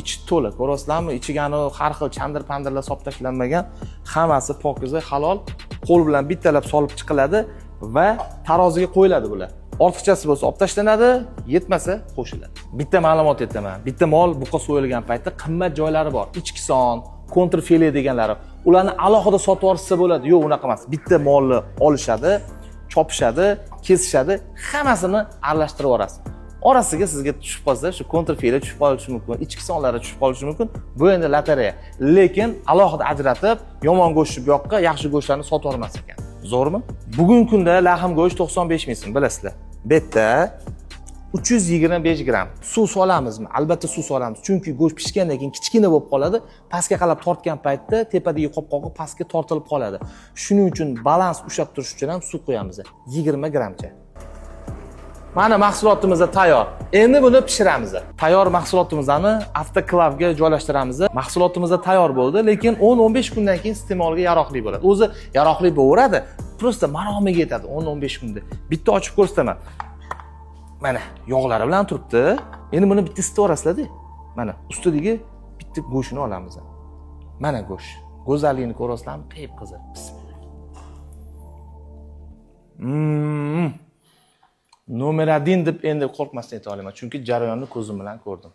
ichi to'la, ko'rasizlarmi? Ichigani har xil chandir-pandirlar solib tashlanmagan, hammasi pokiza, halol, qo'l bilan bittalab solib chiqiladi va taroziga qo'yiladi bular. Ortiqchasi bo'lsa olib tashlanadi, yetmasa qo'shiladi. Bitta ma'lumot aytaman. Bitta mol buqa so'yilgan paytda qimmat joylari bor. Ichki son, kontrfile deganlari. Ularni alohida sotib olsa bo'ladi. Yo'q, unaqa emas. Bitta molni olishadi, chopishadi, kesishadi, hammasini aralashtirib yuborasiz. Orasiga sizga tushib qolsa, shu kontrfile tushib qolishi mumkin, ichki sonlari tushib qolishi mumkin. Bu endi lotereya. Lekin alohida ajratib, yomon go'shtni bu yoqqa, yaxshi go'shtlarni sotib olmas ekan. Zo'rmi? Bugungi kunda lahm go'sht 95 ming so'm, bilasizlar. Bu yerda 325 gram suv solamizmi? Albatta suv solamiz. Chunki go'sht pishgandan keyin kichkina bo'lib qoladi. Pastga qarab tortgan paytda tepadagi qopqog'i pastga tortilib qoladi. Shuning uchun balans ushlab turish uchun ham suv qo'yamiz. 20 gramcha. Mana mahsulotimiz tayyor. Endi buni pishiramiz. Tayyor mahsulotimizni avtoklavga joylashtiramiz. Mahsulotimiz tayyor bo'ldi, lekin 10-15 kundan keyin iste'molga yaroqli bo'ladi. O'zi yaroqli bo'laveradi, prosta maromiga yetadi 10-15 kunda. Bitta ochib ko'rsataman. Mana yog'lari bilan turibdi. Endi buni bitta isitib olasizlar-da. Mana ustidagi bitta go'shtni olamiz. Mana go'sht. Go'zalligini ko'rasizlarmi? Qiyib-qizil. Bismillah. Nomer 1 deb endi qo'rqmasdan ayta olaman, chunki jarayonni ko'zim bilan ko'rdim.